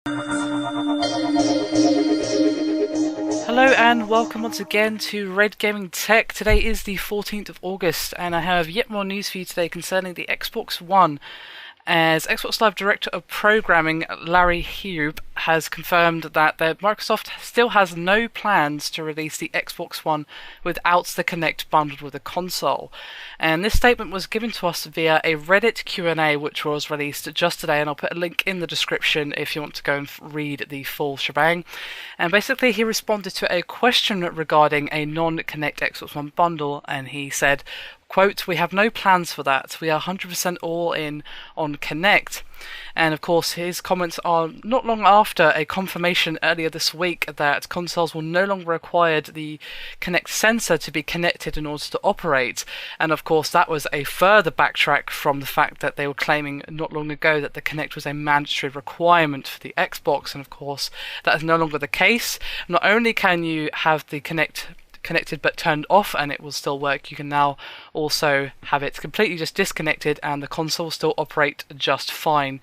Hello and welcome once again to Red Gaming Tech. Today is the 14th of August and I have yet more news for you today concerning the Xbox One, as Xbox Live Director of Programming Larry Hube has confirmed that Microsoft still has no plans to release the Xbox One without the Kinect bundled with the console. And this statement was given to us via a Reddit Q&A which was released just today, and I'll put a link in the description if you want to go and read the full shebang. And basically he responded to a question regarding a non-Kinect Xbox One bundle, and he said, quote, "We have no plans for that. We are 100% all in on Kinect." And of course his comments are not long after a confirmation earlier this week that consoles will no longer require the Kinect sensor to be connected in order to operate. And of course that was a further backtrack from the fact that they were claiming not long ago that the Kinect was a mandatory requirement for the Xbox, and of course that is no longer the case. Not only can you have the Kinect connected but turned off and it will still work, you can now also have it completely just disconnected and the console will still operate just fine.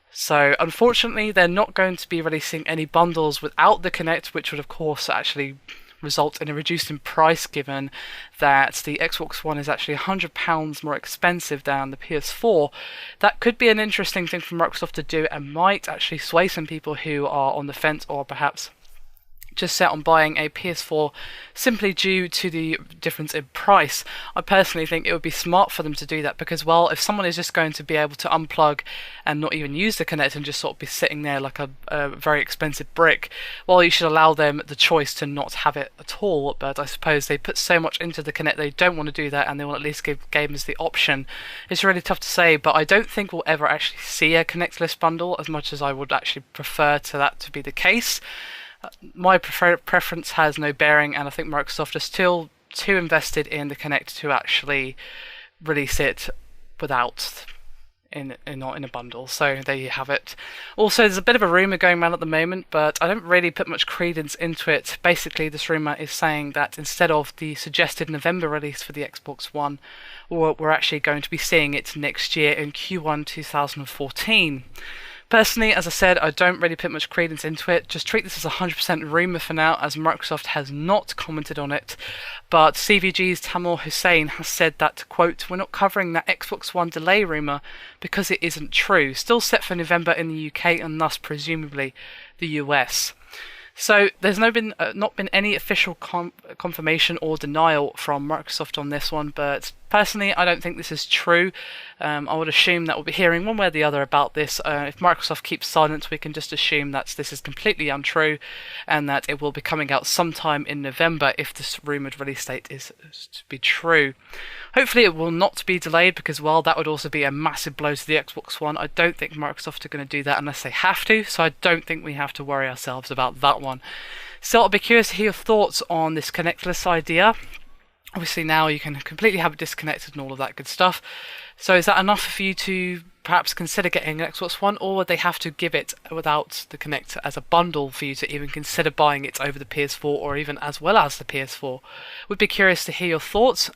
So unfortunately they're not going to be releasing any bundles without the Kinect, which would of course actually result in a reduced in price, given that the Xbox One is actually £100 more expensive than the PS4. That could be an interesting thing for Microsoft to do and might actually sway some people who are on the fence or perhaps just set on buying a PS4 simply due to the difference in price. I personally think it would be smart for them to do that because, well, if someone is just going to be able to unplug and not even use the Kinect and just sort of be sitting there like a very expensive brick, well, you should allow them the choice to not have it at all. But I suppose they put so much into the Kinect, they don't want to do that, and they want to at least give gamers the option. It's really tough to say, but I don't think we'll ever actually see a Kinect-less bundle, as much as I would actually prefer to that to be the case. My preference has no bearing, and I think Microsoft is still too invested in the Kinect to actually release it without not in a bundle. So there you have it. Also, there's a bit of a rumour going around at the moment, but I don't really put much credence into it. Basically, this rumour is saying that instead of the suggested November release for the Xbox One, we're actually going to be seeing it next year in Q1 2014. Personally, as I said, I don't really put much credence into it. Just treat this as a 100% rumour for now, as Microsoft has not commented on it. But CVG's Tamil Hussain has said that, quote, "We're not covering that Xbox One delay rumour because it isn't true. Still set for November in the UK and thus presumably the US." So there's not been any official confirmation or denial from Microsoft on this one, but personally I don't think this is true. I would assume that we'll be hearing one way or the other about this. If Microsoft keeps silent, we can just assume that this is completely untrue and that it will be coming out sometime in November if this rumoured release date is to be true. Hopefully it will not be delayed because, well, that would also be a massive blow to the Xbox One. I don't think Microsoft are going to do that unless they have to, so I don't think we have to worry ourselves about that one. So I'll be curious to hear your thoughts on this Kinectless idea. Obviously now you can completely have it disconnected and all of that good stuff. So is that enough for you to perhaps consider getting an Xbox One, or would they have to give it without the Kinect as a bundle for you to even consider buying it over the PS4 or even as well as the PS4? Would be curious to hear your thoughts.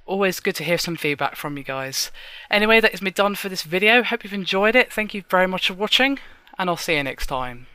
Always good to hear some feedback from you guys. Anyway, that is me done for this video. Hope you've enjoyed it. Thank you very much for watching, and I'll see you next time.